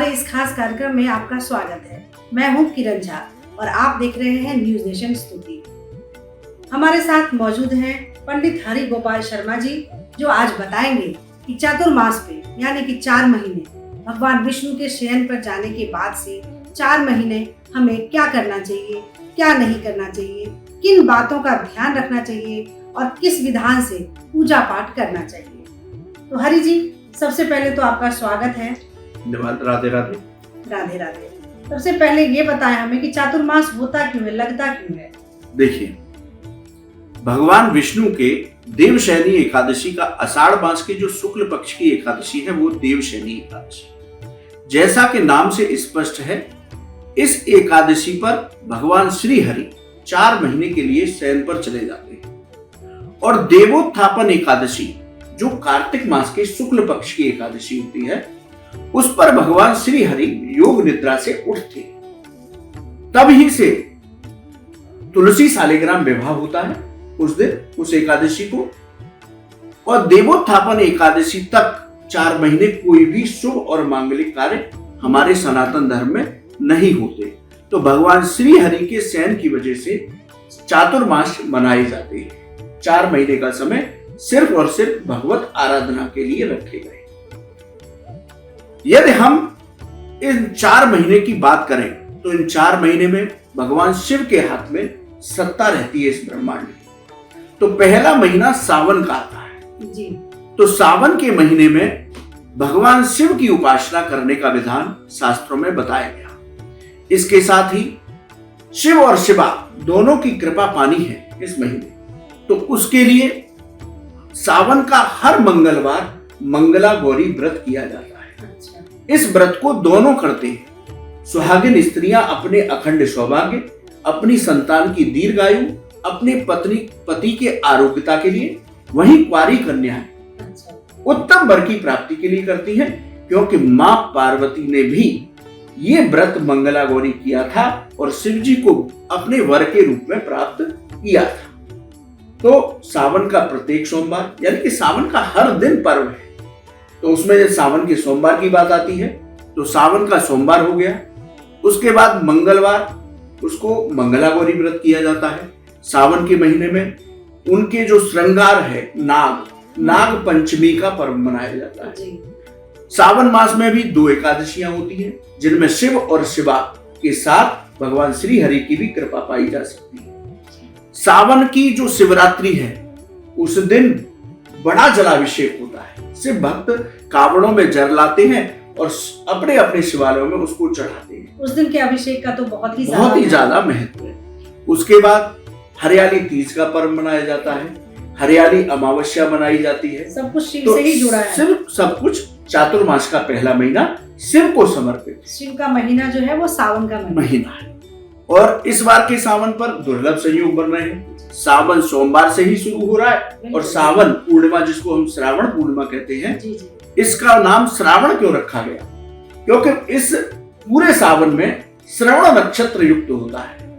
हमारे इस खास कार्यक्रम में आपका स्वागत है। मैं हूं किरण झा और आप देख रहे हैं न्यूज नेशन स्तुति। हमारे साथ मौजूद हैं पंडित हरि गोपाल शर्मा जी, जो आज बताएंगे कि चातुर्मास पे यानी कि 4 महीने भगवान विष्णु के शयन पर जाने के बाद से 4 महीने हमें क्या करना चाहिए, क्या नहीं करना चाहिए, किन बातों का ध्यान रखना चाहिए और किस विधान से पूजा पाठ करना चाहिए। तो हरि जी, सबसे पहले तो आपका स्वागत है। राधे राधे। राधे राधे। सबसे पहले ये बताएं हमें कि चातुर्मास होता क्यों है, लगता क्यों है? देखिए, भगवान विष्णु के देवशयनी एकादशी का आषाढ़ मास की जो शुक्ल पक्ष की एकादशी है वो देवशयनी एकादशी। जैसा कि नाम से स्पष्ट है, इस एकादशी पर भगवान श्री हरि 4 महीने के लिए शयन पर चले जाते हैं और देवोत्थापन एकादशी जो कार्तिक मास के शुक्ल पक्ष की एकादशी होती है, उस पर भगवान श्री हरि योग निद्रा से उठते। तब ही से तुलसी शालिग्राम विवाह होता है उस दिन, उस एकादशी को। और देवोत्थापन एकादशी तक 4 महीने कोई भी शुभ और मांगलिक कार्य हमारे सनातन धर्म में नहीं होते। तो भगवान श्री हरि के शयन की वजह से चातुर्मास मनाए जाते हैं। 4 महीने का समय सिर्फ और सिर्फ भगवत आराधना के लिए रखे गए। यदि हम इन 4 महीने की बात करें तो इन 4 महीने में भगवान शिव के हाथ में सत्ता रहती है इस ब्रह्मांड में। तो पहला महीना सावन का आता है जी। तो सावन के महीने में भगवान शिव की उपासना करने का विधान शास्त्रों में बताया गया। इसके साथ ही शिव और शिवा दोनों की कृपा पानी है इस महीने। तो उसके लिए सावन का हर मंगलवार मंगला गौरी व्रत किया जाता है। इस व्रत को दोनों करते हैं। सुहागिन स्त्रियां अपने अखंड सौभाग्य, अपनी संतान की दीर्घायु, अपने पति के आरोग्यता के लिए, वहीं कुंवारी कन्याएं उत्तम वर की प्राप्ति के लिए करती हैं, क्योंकि मां पार्वती ने भी ये व्रत मंगला गौरी किया था और शिव जी को अपने वर के रूप में प्राप्त किया था। तो सावन का प्रत्येक सोमवार यानी कि सावन का हर दिन पर्व है। तो उसमें जब सावन के सोमवार की बात आती है तो सावन का सोमवार हो गया। उसके बाद मंगलवार उसको मंगला गौरी व्रत किया जाता है। सावन के महीने में उनके जो श्रृंगार है नाग पंचमी का पर्व मनाया जाता है। सावन मास में भी 2 एकादशियां होती हैं, जिनमें शिव और शिवा के साथ भगवान श्री हरि की भी कृपा पाई जा सकती है। सावन की जो शिवरात्रि है उस दिन बड़ा जलाभिषेक होता है। शिव भक्त कावड़ों में जल लाते हैं और अपने अपने शिवालयों में उसको चढ़ाते हैं। उस दिन के अभिषेक का तो बहुत ही ज्यादा महत्व है। उसके बाद हरियाली तीज का पर्व मनाया जाता है। हरियाली अमावस्या मनाई जाती है। सब कुछ शिव से ही जुड़ा है। सिर्फ सब कुछ चातुर्मास का पहला महीना शिव को समर्पित। शिव का महीना जो है वो सावन का महीना है। और इस बार के सावन पर दुर्लभ संयोग बन रहे हैं। सावन सोमवार से ही शुरू हो रहा है और सावन पूर्णिमा, जिसको हम श्रावण पूर्णिमा कहते हैं, इसका नाम श्रावण क्यों रखा गया? क्योंकि इस पूरे सावन में श्रवण नक्षत्र युक्त होता है।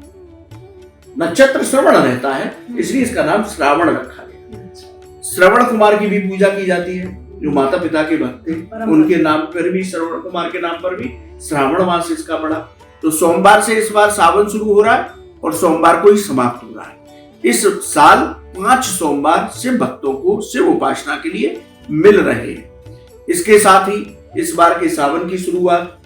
नक्षत्र श्रवण रहता है, इसलिए इसका नाम श्रावण रखा गया। श्रवण कुमार की भी पूजा की जाती है, जो माता पिता के भक्त थे उनके नाम पर भी, श्रवण कुमार के नाम पर भी श्रावण मास इसका पड़ा। तो सोमवार से इस बार सावन शुरू हो रहा है और सोमवार को ही समाप्त हो रहा है। इस साल 5 सोमवार शिव भक्तों को शिव उपासना के लिए मिल रहे हैं। इसके साथ ही इस बार के सावन की शुरुआत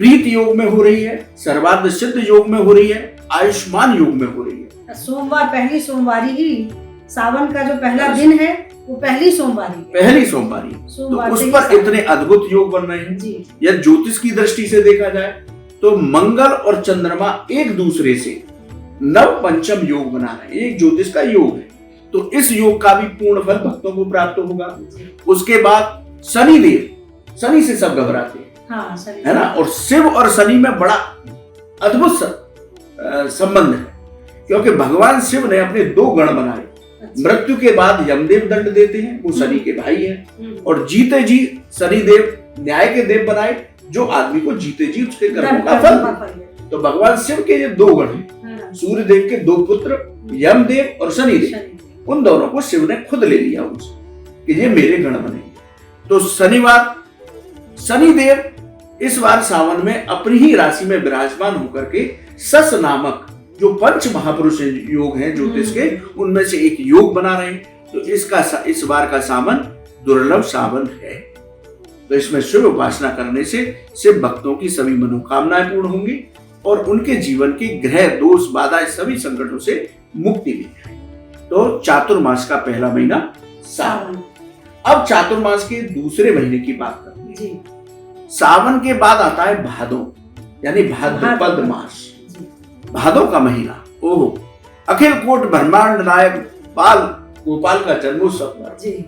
प्रीत योग में हो रही है, सर्वार्थ सिद्ध योग में हो रही है, आयुष्मान योग में हो रही है। सोमवार पहली सोमवारी ही, सावन का जो पहला दिन है वो पहली सोमवारी तो उस पर इतने अद्भुत योग बन रहे हैं। यदि ज्योतिष की दृष्टि से देखा जाए तो मंगल और चंद्रमा एक दूसरे से नव पंचम योग बना रहे हैं। एक ज्योतिष का योग है, तो इस योग का भी पूर्ण फल भक्तों को प्राप्त होगा। उसके बाद शनि देव, शनि से सब घबराते हैं, है ना। और शिव और शनि में बड़ा अद्भुत संबंध है, क्योंकि भगवान शिव ने अपने 2 गण बनाए। मृत्यु के बाद यमदेव दंड देते हैं, वो शनि के भाई हैं, और जीते जी शनि देव न्याय के देव बनाए, जो आदमी को जीते जी उसके कर्मों का फल। तो भगवान शिव के ये 2 गण हैं, सूर्य देव के 2 पुत्र यमदेव और शनि देव। उन दोनों को शिव ने खुद ले लिया उनसे कि ये मेरे गण बनेंगे। तो शनिवार शनिदेव इस बार सावन में अपनी ही राशि में विराजमान होकर के सस नामक जो पंच महापुरुष योग हैं ज्योतिष के, उनमें से एक योग बना रहे हैं। तो इस बार का सावन दुर्लभ सावन है। तो इसमें शिव उपासना करने से शिव भक्तों की सभी मनोकामनाएं पूर्ण होंगी और उनके जीवन के ग्रह दोष बाधा सभी संकटों से मुक्ति मिलेगी। तो चातुर्मास का पहला महीना सावन। अब चातुर्मास के दूसरे महीने की बात करते हैं। सावन के बाद आता है भादो, यानी भाद्रपद मास। भादो का महीना, ओह, अखिल कोट ब्रह्मांड नायक बाल गोपाल का जन्मोत्सव पर्व,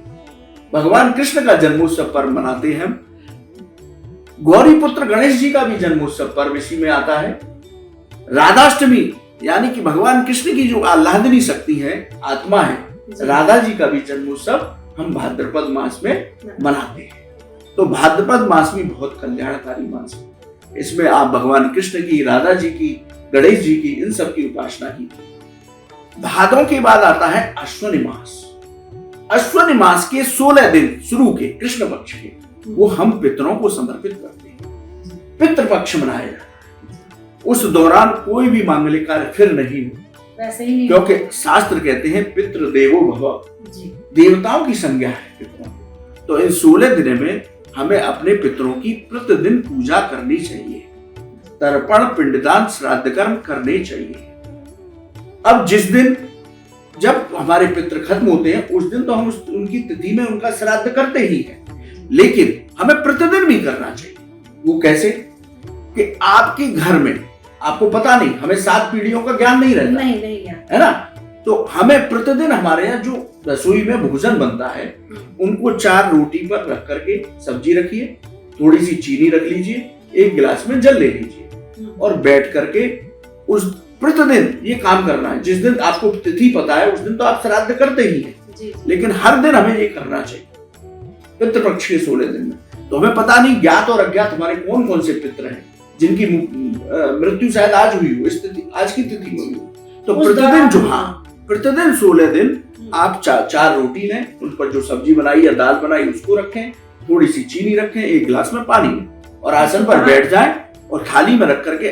भगवान कृष्ण का जन्मोत्सव पर्व मनाते हैं। गौरी पुत्र गणेश जी का भी जन्मोत्सव पर्व इसी में आता है। राधाष्टमी यानी कि भगवान कृष्ण की जो आह्लादनी शक्ति है, आत्मा है, राधा जी का भी जन्मोत्सव हम भाद्रपद मास में मनाते हैं। तो भाद्रपद मास भी बहुत कल्याणकारी मास है। इसमें आप भगवान कृष्ण की, राधा जी की, गणेश जी की, इन सब की उपासना की। भादों के बाद आता है अश्विनी मास। अश्विनी मास के 16 दिन शुरू के कृष्ण पक्ष के, वो हम पितरों को समर्पित करते हैं। पितृपक्ष मनाया जाता है। उस दौरान कोई भी मांगलिक कार्य फिर नहीं हो, वैसे ही नहीं, क्योंकि शास्त्र कहते हैं पितृ देवो भव, देवताओं की संज्ञा है पितरों। तो इन 16 दिनों में हमें अपने पितरों की प्रतिदिन पूजा करनी चाहिए, तर्पण, पिंडदान, श्राद्ध कर्म करने चाहिए। अब जिस दिन जब हमारे पितृ खत्म होते हैं उस दिन तो हम उनकी तिथि में उनका श्राद्ध करते ही हैं, लेकिन हमें प्रतिदिन भी करना चाहिए। वो कैसे कि आपके घर में, आपको पता नहीं, हमें 7 पीढ़ियों का ज्ञान नहीं रहता, नहीं है ना। तो हमें प्रतिदिन हमारे यहाँ जो रसोई में भोजन बनता है, उनको 4 रोटी पर रख करके सब्जी रखिए, थोड़ी सी चीनी रख लीजिए, 1 गिलास में जल ले लीजिए और बैठ करके उस प्रतिदिन ये काम करना है। जिस दिन आपको तिथि पता है उस दिन तो आप श्राद्ध करते ही हैं, लेकिन हर दिन हमें ये करना चाहिए पितृपक्ष के 16 दिन में। तो हमें पता नहीं ज्ञात और अज्ञात हमारे कौन कौन से पितृ हैं जिनकी मृत्यु शायद आज हुई हो, इस तिथि, आज की तिथि में हुई हो। तो प्रतिदिन जो, प्रतिदिन 16 दिन आप 4 रोटी लें, उन पर जो सब्जी बनाई या दाल बनाई उसको रखें, थोड़ी सी चीनी रखें, 1 गिलास में पानी लें और आसन पर बैठ जाएं और थाली में रख करके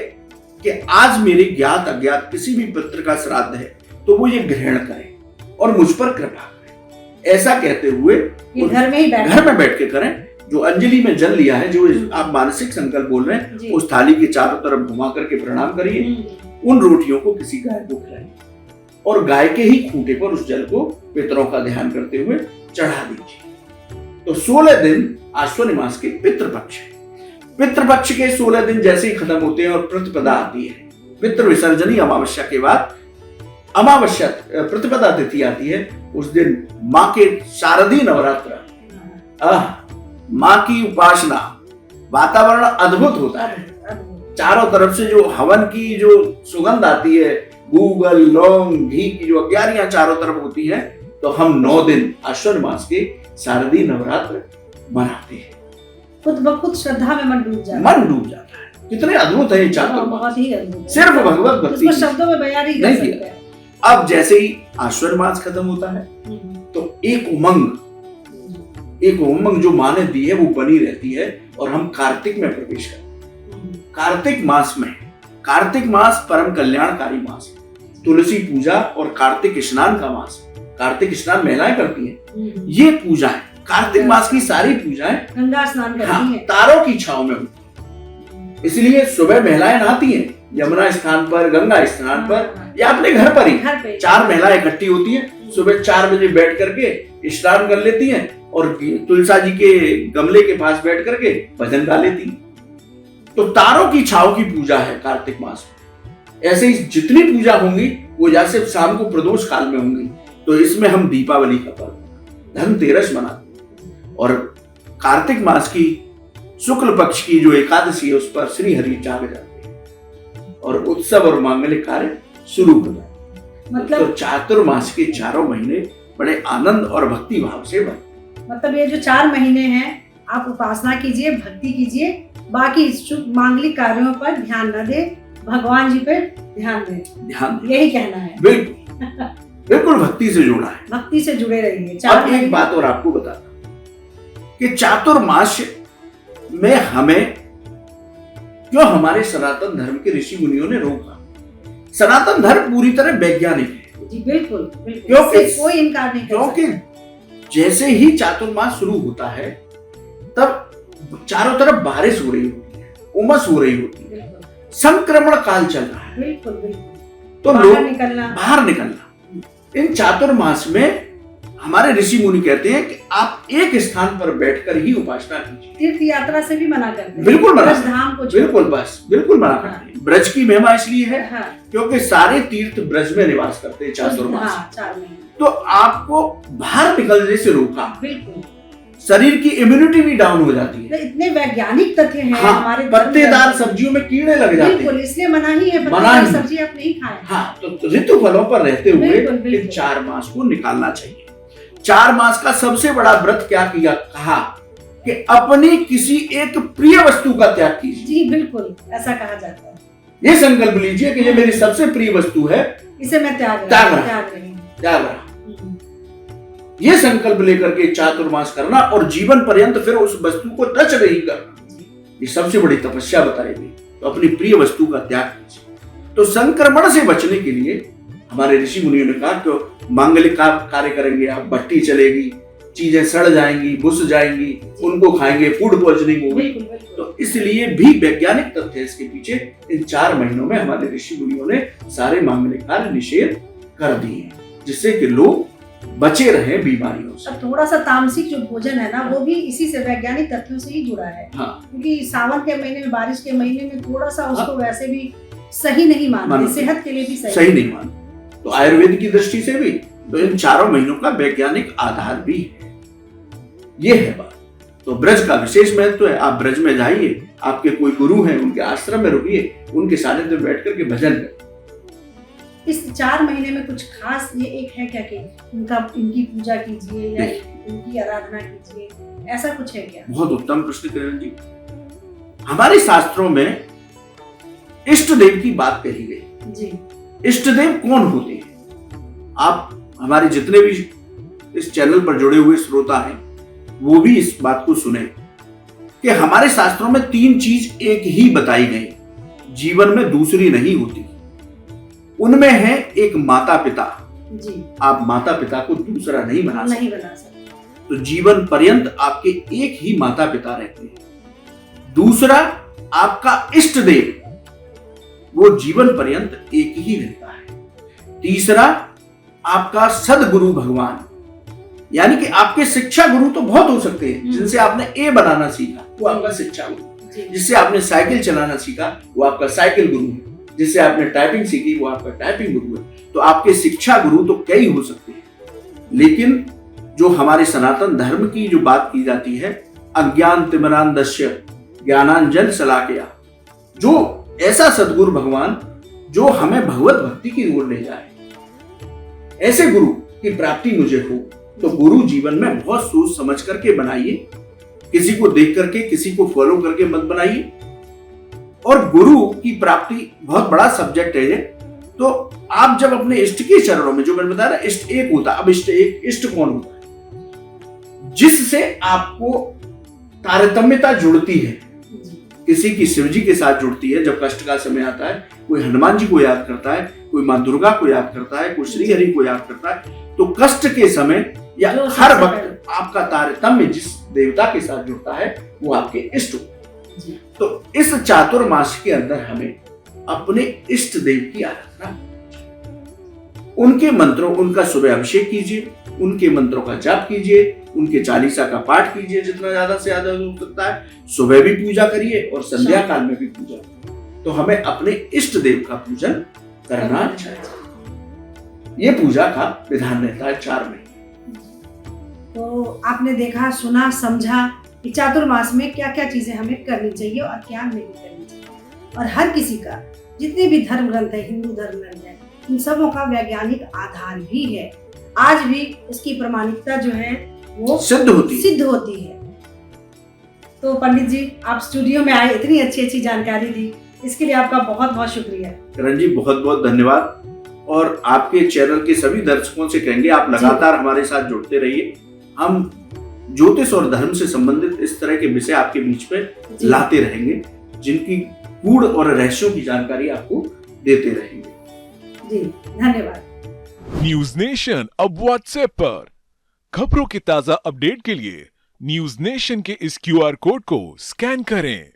कि आज मेरे ज्ञात अज्ञात किसी भी पितृ का श्राद्ध है तो वो ये ग्रहण करें और मुझ पर कृपा करें। ऐसा कहते हुए घर में बैठ के करें। जो अंजलि में जल लिया है, जो आप मानसिक संकल्प बोल रहे हैं, उस थाली के चारों तरफ घुमा करके प्रणाम करिए। उन रोटियों को किसी गाय को खिलाइए और गाय के ही खूंटे पर उस जल को पितरों का ध्यान करते हुए चढ़ा दीजिए। तो 16 दिन अश्विनी मास के पितृपक्ष है। पितृपक्ष के 16 दिन जैसे ही खत्म होते हैं और प्रतिपदा आती है, पितृ विसर्जनी अमावस्या के बाद अमावस्या प्रतिपदा तिथि आती है, उस दिन माँ के शारदीय नवरात्र, माँ की उपासना, वातावरण अद्भुत होता है। चारों तरफ से जो हवन की जो सुगंध आती है, गूगल, लौंग, घी की जो अग्यारियां चारों तरफ होती हैं, तो हम 9 दिन अश्विन मास के शारदीय नवरात्र मनाते हैं। खुद ब खुद श्रद्धा में मन डूब जाता है। कितने अद्भुत है ये चातुर्मास, बहुत ही अद्भुत, सिर्फ भगवत भक्ति, शब्दों में बयान ही नहीं किया। अब जैसे ही अश्विन मास खत्म होता है तो एक उमंग जो माँ ने दी है वो बनी रहती है और हम कार्तिक में प्रवेश करते हैं। कार्तिक मास परम कल्याणकारी मास, तुलसी पूजा और कार्तिक स्नान का मास। कार्तिक स्नान महिलाएं करती हैं, ये पूजा है। कार्तिक मास की सारी पूजाएं गंगा स्नान करती हैं, तारों की छांव में होती है। इसलिए सुबह महिलाएं नहाती हैं यमुना स्थान पर, गंगा स्थान पर या अपने घर पर ही। 4 महिलाएं इकट्ठी होती हैं, सुबह 4 बजे बैठ करके स्नान कर लेती हैं और तुलसा जी के गमले के पास बैठ करके भजन गा लेती हैं। तो तारों की छांव की पूजा है कार्तिक मास में। ऐसे ही जितनी पूजा होंगी वो जैसे शाम को प्रदोष काल में होंगी। तो इसमें हम दीपावली का पर्व, धनतेरस मनाते हैं और कार्तिक मास की शुक्ल पक्ष की जो एकादशी है उस पर श्री हरि जाग जाते हैं और उत्सव और मांगलिक कार्य शुरू हो जाते हैं। मतलब तो चातुर्मास के 4 महीने बड़े आनंद और भक्ति भाव से बने। मतलब ये जो 4 महीने हैं आप उपासना कीजिए, भक्ति कीजिए, बाकी शुभ मांगलिक कार्यों पर ध्यान न दे, भगवान जी पे ध्यान दें, यही कहना है। बिल्कुल भक्ति से जुड़ा है, भक्ति से जुड़े रहिए। अब एक बात और आपको बताता कि चातुर्मास में हमें जो हमारे सनातन धर्म के ऋषि मुनियों ने रोका। सनातन धर्म पूरी तरह वैज्ञानिक है जी, बिल्कुल बिल्कुल, कोई इनकार नहीं कर सकता। क्योंकि जैसे ही चातुर्मास शुरू होता है तब चारों तरफ बारिश हो रही होती है, उमस हो रही होती है, संक्रमण काल चल रहा है, बिल्कुल बिल्कुल, तो बाहर निकलना। इन चातुर्मास में हमारे ऋषि मुनि कहते हैं कि आप एक स्थान पर बैठकर ही उपासना कीजिए। तीर्थ यात्रा से भी मना करते हैं, बिल्कुल मना, धाम को बिल्कुल मना करते हैं। ब्रज की महिमा इसलिए है क्योंकि सारे तीर्थ ब्रज में निवास करते हैं चातुर्मास। तो आपको बाहर निकलने से रोका, बिल्कुल शरीर की इम्यूनिटी भी डाउन हो जाती है। इतने वैज्ञानिक तथ्य हैं हमारे पत्तेदार सब्जियों में कीड़े लग जाते हैं, इसलिए मना ही है, पत्तेदार सब्जी आप नहीं खाएं। हाँ, तो ऋतु फलों पर रहते हुए इन 4 मास को निकालना चाहिए। 4 मास का सबसे बड़ा व्रत क्या किया, कहा कि अपनी किसी एक प्रिय वस्तु का त्याग कीजिए। जी बिल्कुल, ऐसा कहा जाता है। ये संकल्प लीजिए कि ये मेरी सबसे प्रिय वस्तु है, इसे मैं त्याग रहा। ये संकल्प लेकर के चातुर्मास करना और जीवन पर्यंत फिर उस वस्तु को टच नहीं करना, ये सबसे बड़ी तपस्या बताई गई। तो अपनी प्रिय वस्तु का त्याग कीजिए। तो संक्रमण से बचने के लिए हमारे ऋषि मुनियों ने कहा कि मांगलिक कार्य करेंगे आप, भट्टी चलेगी, चीजें सड़ जाएंगी, बुस जाएंगी, उनको खाएंगे, फूड पॉइजनिंग होगी। तो इसलिए भी वैज्ञानिक तथ्य इसके पीछे। इन 4 महीनों में हमारे ऋषि मुनियों ने सारे मांगलिक कार्य निषेध कर दिए, जिससे कि लोग बचे रहे बीमारियों से। थोड़ा सा तामसिक जो भोजन है ना, वो भी इसी से वैज्ञानिक तथ्यों से ही जुड़ा है। क्योंकि सावन के महीने में, बारिश के महीने में थोड़ा सा उसको वैसे भी सही नहीं मानते, सेहत के लिए भी सही नहीं मानते। तो आयुर्वेद की दृष्टि से भी तो इन 4 महीनों का वैज्ञानिक आधार भी है। ये है बात। तो ब्रज का विशेष महत्व है। आप ब्रज में जाइए, आपके कोई गुरु हैं, उनके आश्रम में रुकिए, उनके सानिध्य में बैठ करके भजन करें। इस 4 महीने में कुछ खास ये एक है क्या कि इनकी पूजा कीजिए या इनकी आराधना कीजिए, ऐसा कुछ है क्या? बहुत उत्तम प्रश्न किरण जी। हमारे शास्त्रों में इष्ट देव की बात कही गई जी। इष्ट देव कौन होते हैं? आप हमारे जितने भी इस चैनल पर जुड़े हुए श्रोता हैं वो भी इस बात को सुने कि हमारे शास्त्रों में 3 चीज एक ही बताई गई, जीवन में दूसरी नहीं होती। उनमें है एक माता पिता जी। आप माता पिता को दूसरा नहीं बना सकते। तो जीवन पर्यंत आपके एक ही माता पिता रहते हैं। दूसरा आपका इष्ट देव, वो जीवन पर्यंत एक ही रहता है। तीसरा आपका सदगुरु भगवान, यानी कि आपके शिक्षा गुरु तो बहुत हो सकते हैं। जिनसे आपने ए बनाना सीखा वो आपका शिक्षा गुरु, जिससे आपने साइकिल चलाना सीखा वो आपका साइकिल गुरु है, जिससे आपने टाइपिंग सीखी वो आपका टाइपिंग गुरु है। तो आपके शिक्षा गुरु तो कई हो सकते हैं, लेकिन जो हमारे सनातन धर्म की जो बात की जाती है, अज्ञान तिमिरांधस्य ज्ञानांजन शलाकया, जो ऐसा सदगुरु भगवान जो हमें भगवत भक्ति की ओर ले जाए, ऐसे गुरु की प्राप्ति मुझे हो। तो गुरु जीवन में बहुत सोच समझ करके बनाइए, किसी को देख करके, किसी को फॉलो करके मत बनाइए। और गुरु की प्राप्ति बहुत बड़ा सब्जेक्ट है ये। तो आप जब अपने इष्ट के चरणों में, जो मैंने बताया ना, इष्ट एक होता है। अब इष्ट कौन होता है? जिससे आपको तारतम्यता जुड़ती है। किसी की शिव जी के साथ जुड़ती है जब कष्ट का समय आता है, कोई हनुमान जी को याद करता है, कोई माँ दुर्गा को याद करता है, कोई श्री हरि को याद करता है। तो कष्ट के समय या हर वक्त आपका तारतम्य जिस देवता के साथ जुड़ता है वो आपके इष्ट होते हैं। तो इस चातुर्मास के अंदर हमें अपने इष्ट देव की आराधना, उनके मंत्रों, उनका सुबह अभिषेक कीजिए, उनके मंत्रों का जाप कीजिए, उनके चालीसा का पाठ कीजिए जितना ज्यादा से ज्यादा हो सकता है। सुबह भी पूजा करिए और संध्या काल में भी पूजा करिए। तो हमें अपने इष्ट देव का पूजन करना चाहिए। ये पूजा का विधान रहता है 4 महीने। तो आपने देखा, सुना, समझा कि चातुर्मास में क्या क्या चीजें हमें करनी चाहिए और क्या नहीं करनी चाहिए। और हर किसी का, जितने भी धर्म ग्रंथ है, हिंदू धर्म ग्रंथ है, उन सबों का वैज्ञानिक आधार भी है। आज भी उसकी प्रमाणिकता जो है वो सिद्ध होती है। तो पंडित जी, आप स्टूडियो में आए, इतनी अच्छी अच्छी जानकारी दी, इसके लिए आपका बहुत बहुत शुक्रिया। किरण जी, बहुत बहुत धन्यवाद। और आपके चैनल के सभी दर्शकों से कहेंगे, आप लगातार हमारे साथ जुड़ते रहिए। हम ज्योतिष और धर्म से संबंधित इस तरह के विषय आपके बीच में लाते रहेंगे, जिनकी गूढ़ और रहस्यों की जानकारी आपको देते रहेंगे। जी धन्यवाद। न्यूज नेशन अब व्हाट्सएप पर खबरों के ताजा अपडेट के लिए न्यूज नेशन के इस QR कोड को स्कैन करें।